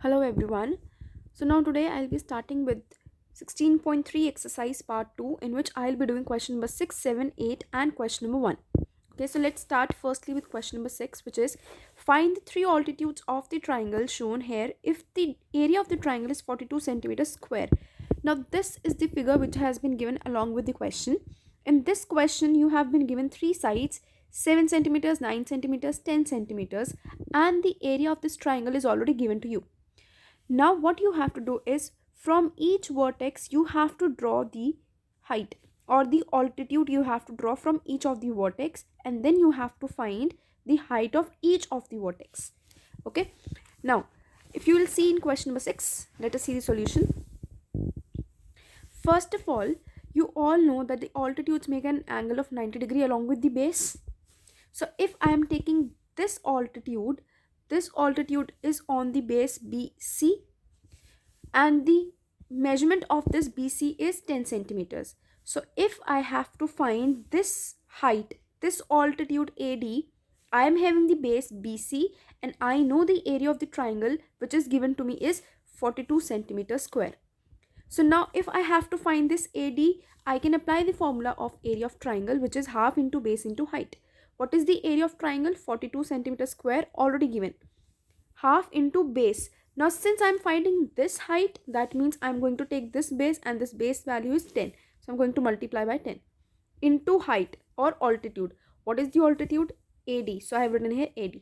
Hello everyone. So now today I'll be starting with 16.3 exercise part 2, in which I'll be doing question number 6, 7, 8 and question number 1. Okay, so let's start firstly with question number 6, which is find the three altitudes of the triangle shown here if the area of the triangle is 42 centimeters square. Now this is the figure which has been given along with the question. In this question you have been given three sides, 7 centimeters, 9 centimeters, 10 centimeters, and the area of this triangle is already given to you. Now what you have to do is from each vertex you have to draw the height or the altitude you have to draw from each of the vertex, and then you have to find the height of each of the vertex. Okay, now if you will see in question number 6, let us see the solution. First of all, you all know that the altitudes make an angle of 90 degree along with the base. So if I am taking this altitude is on the base BC, and the measurement of this BC is 10 centimeters. So if I have to find this height, this altitude AD, I am having the base BC and I know the area of the triangle which is given to me is 42 centimeters square. So now if I have to find this AD, I can apply the formula of area of triangle, which is half into base into height. What is the area of triangle? 42 centimeters square, already given. Half into base. Now since I'm finding this height, that means I'm going to take this base, and this base value is 10. So I'm going to multiply by 10 into height or altitude. What is the altitude? AD. So I have written here AD.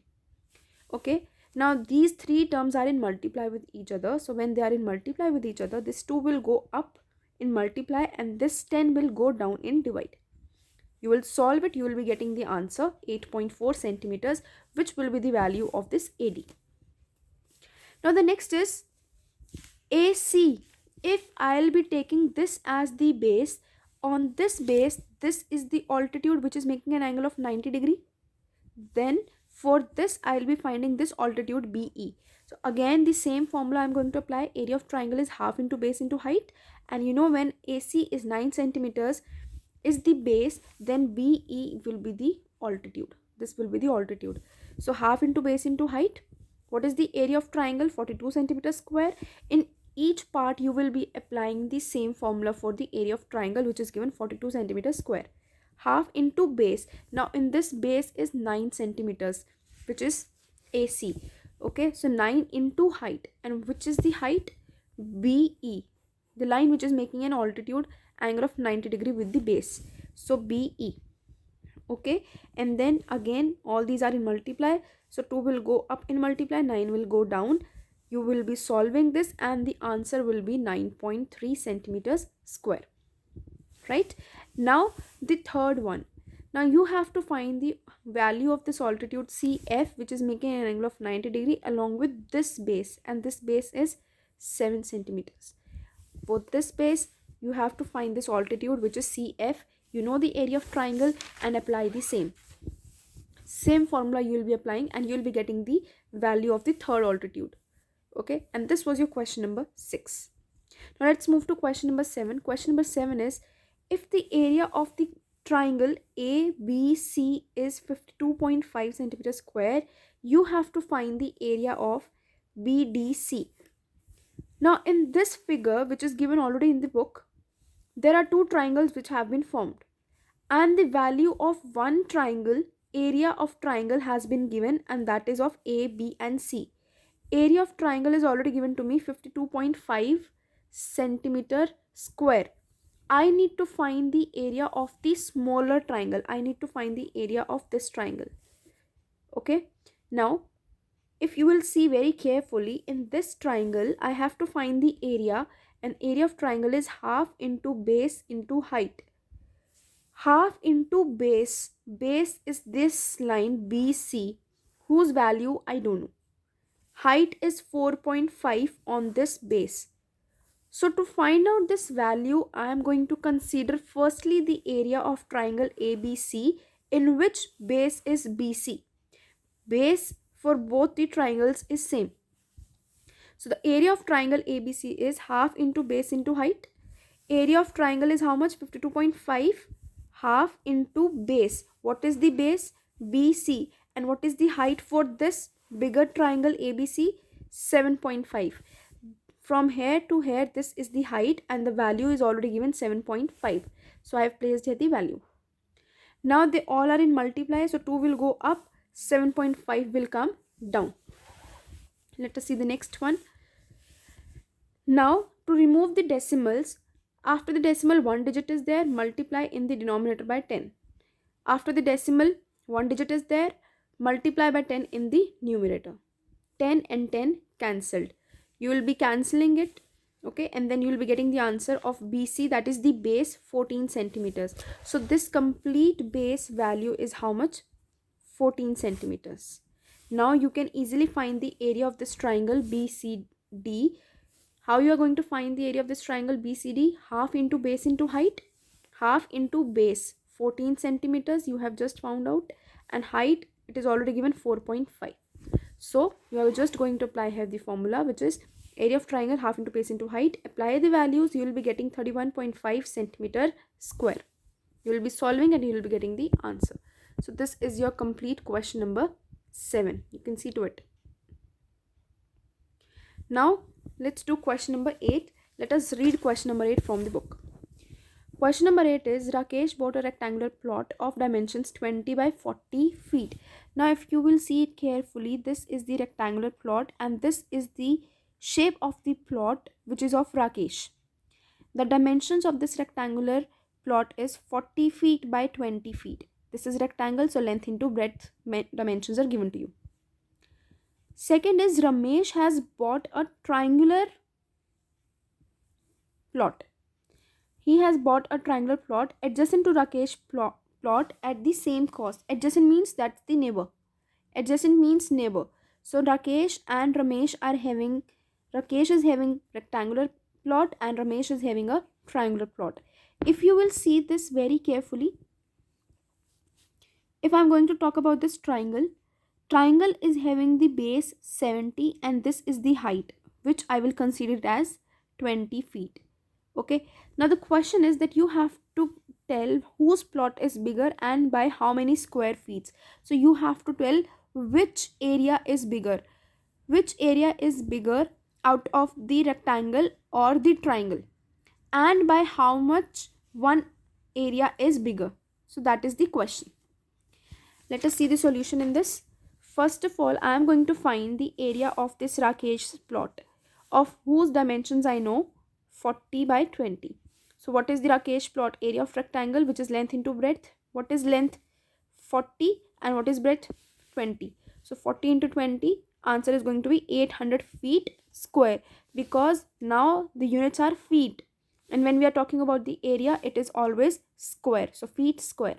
Okay. Now these three terms are in multiply with each other. So when they are in multiply with each other, this 2 will go up in multiply and this 10 will go down in divide. You will solve it. You will be getting the answer 8.4 centimeters, which will be the value of this AD. Now the next is AC. If I'll be taking this as the base, on this base, this is the altitude which is making an angle of 90 degree. Then for this, I'll be finding this altitude BE. So again, the same formula I'm going to apply. Area of triangle is half into base into height. And you know, when AC is 9 centimeters is the base, then BE will be the altitude. This will be the altitude. So half into base into height. What is the area of triangle? 42 centimeters square. In each part, you will be applying the same formula for the area of triangle, which is given 42 centimeters square. Half into base. Now in this base is 9 centimeters, which is AC. Okay, so 9 into height, and which is the height? BE, the line which is making an altitude angle of 90 degree with the base. So BE. Okay, and then again all these are in multiply. So 2 will go up in multiply, 9 will go down. You will be solving this and the answer will be 9.3 centimeters square. Right? Now the third one. Now you have to find the value of this altitude CF, which is making an angle of 90 degree along with this base, and this base is 7 centimeters. For this base, you have to find this altitude, which is CF. You know the area of triangle and apply the same formula you will be applying, and you will be getting the value of the third altitude. Okay, and this was your question number 6. Now let's move to question number 7. Question number 7 is, if the area of the triangle ABC is 52.5 centimeters square, you have to find the area of BDC. Now in this figure, which is given already in the book, there are two triangles which have been formed, and the value of one triangle, area of triangle, has been given, and that is of A, B and C. Area of triangle is already given to me 52.5 centimeter square. I need to find the area of the smaller triangle. I need to find the area of this triangle. Okay, now if you will see very carefully, in this triangle I have to find the area, and area of triangle is half into base into height. Half into base is this line BC, whose value I don't know. Height is 4.5 on this base. So to find out this value, I am going to consider firstly the area of triangle ABC, in which base is BC. Base for both the triangles is same. So the area of triangle ABC is half into base into height. Area of triangle is how much? 52.5. Half into base. What is the base? BC. And what is the height for this bigger triangle ABC? 7.5. From here to here, this is the height and the value is already given 7.5. So I have placed here the value. Now they all are in multiply, so 2 will go up, 7.5 will come down. Let us see the next one. Now to remove the decimals, after the decimal 1 digit is there, multiply in the denominator by 10. After the decimal 1 digit is there, multiply by 10 in the numerator. 10 and 10 cancelled. You will be cancelling it, okay, and then you will be getting the answer of BC, that is the base, 14 centimeters. So this complete base value is how much? 14 centimeters. Now you can easily find the area of this triangle BCD. How you are going to find the area of this triangle BCD? Half into base into height. Half into base, 14 centimeters you have just found out, and height, it is already given 4.5. So you are just going to apply here the formula, which is area of triangle half into base into height. Apply the values, you will be getting 31.5 centimeter square. You will be solving and you will be getting the answer. So this is your complete question number 7. You can see to it. Now let's do question number 8. Let us read question number 8 from the book. Question number 8 is, Rakesh bought a rectangular plot of dimensions 20 by 40 feet. Now if you will see it carefully, this is the rectangular plot and this is the shape of the plot which is of Rakesh. The dimensions of this rectangular plot is 40 feet by 20 feet. This is rectangle, so length into breadth dimensions are given to you. Second is, Ramesh has bought a triangular plot. He has bought a triangular plot adjacent to Rakesh plot at the same cost. Adjacent means that's the neighbor. Adjacent means neighbor. So Rakesh and Ramesh are having, Rakesh is having rectangular plot and Ramesh is having a triangular plot. If you will see this very carefully, if I'm going to talk about this triangle, triangle is having the base 70 and this is the height, which I will consider it as 20 feet. Okay, now the question is that you have to tell whose plot is bigger and by how many square feet. So you have to tell which area is bigger. Which area is bigger out of the rectangle or the triangle, and by how much one area is bigger. So that is the question. Let us see the solution in this. First of all, I am going to find the area of this Rakesh's plot, of whose dimensions I know, 40 by 20. So what is the Rakesh plot? Area of rectangle, which is length into breadth. What is length? 40, and what is breadth? 20. So 40 into 20, answer is going to be 800 feet square, because now the units are feet, and when we are talking about the area, it is always square. So feet square.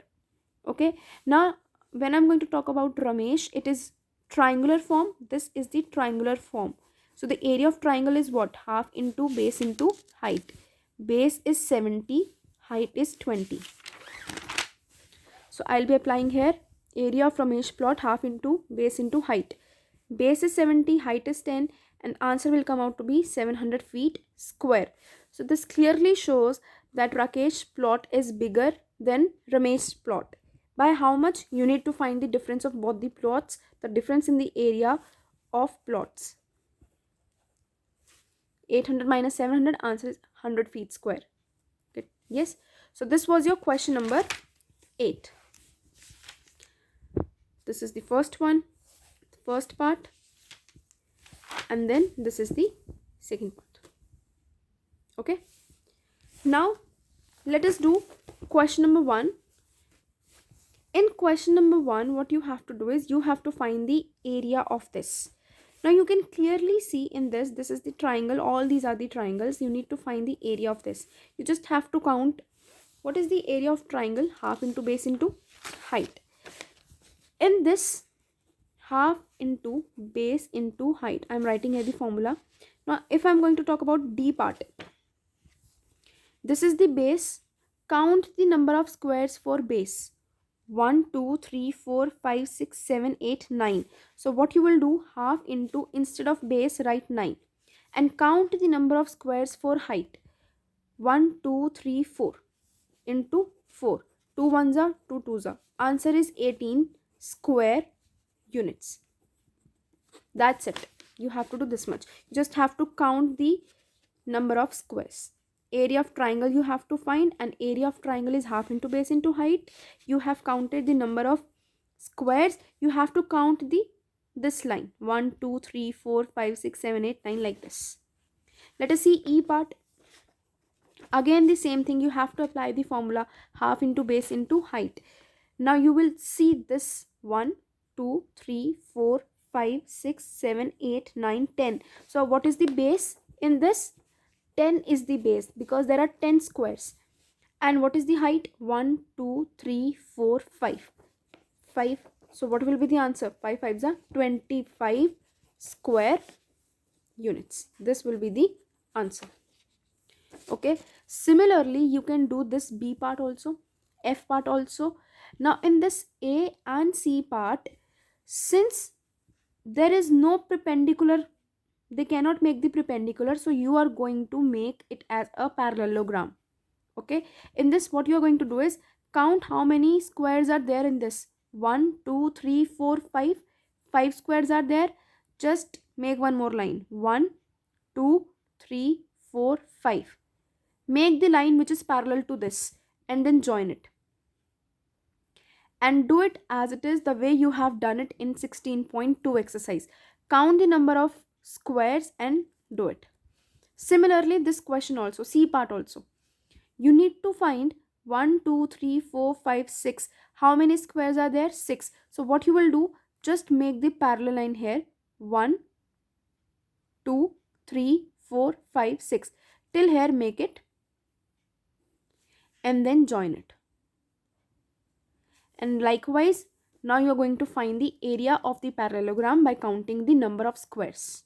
Okay, now when I'm going to talk about Ramesh, it is triangular form. This is the triangular form. So the area of triangle is what? Half into base into height. Base is 70, height is 20. So I'll be applying here area of Ramesh plot half into base into height. Base is 70, height is 10, and answer will come out to be 700 feet square. So this clearly shows that Rakesh plot is bigger than Ramesh plot. By how much? You need to find the difference of both the plots, the difference in the area of plots. 800 minus 700, answer is 100 feet square. Okay. Yes. So this was your question number 8. This is the first one, the first part, and then this is the second part. Okay. Now let us do question number 1. In question number 1, what you have to do is you have to find the area of this. Now you can clearly see in this is the triangle, all these are the triangles. You need to find the area of this. You just have to count what is the area of triangle, half into base into height. In this half into base into height, I'm writing here the formula. Now if I'm going to talk about D part, this is the base. Count the number of squares for base. 1, 2, 3, 4, 5, 6, 7, 8, 9. So what you will do, half into, instead of base, write 9. And count the number of squares for height. 1, 2, 3, 4 into 4. 2 ones are 2 twos are. Answer is 18 square units. That's it. You have to do this much. You just have to count the number of squares. Area of triangle you have to find, and area of triangle is half into base into height. You have counted the number of squares. You have to count the this line 1 2 3 4 5 6 7 8 9 like this. Let us see E part. Again the same thing, you have to apply the formula half into base into height. Now you will see this 1 2 3 4 5 6 7 8 9 10. So what is the base in this? 10 is the base because there are 10 squares. And what is the height? 1 2 3 4 5 5. So what will be the answer? 5 5s are 25 square units. This will be the answer. Okay, similarly you can do this B part also, F part also. Now in this A and C part, since there is no perpendicular, they cannot make the perpendicular, so you are going to make it as a parallelogram. Okay, in this what you are going to do is count how many squares are there in this. 1 2 3 4 5. 5 squares are there. Just make one more line. 1 2 3 4 5. Make the line which is parallel to this and then join it. And do it as it is the way you have done it in 16.2 exercise. Count the number of squares and do it. Similarly, this question also, C part also. You need to find 1, 2, 3, 4, 5, 6. How many squares are there? 6. So what you will do, just make the parallel line here. 1, 2, 3, 4, 5, 6. Till here make it. And then join it. And likewise, now you are going to find the area of the parallelogram by counting the number of squares.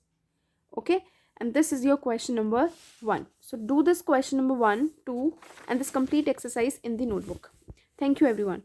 Okay, and this is your question number 1. So do this question number 1, 2 and this complete exercise in the notebook. Thank you everyone.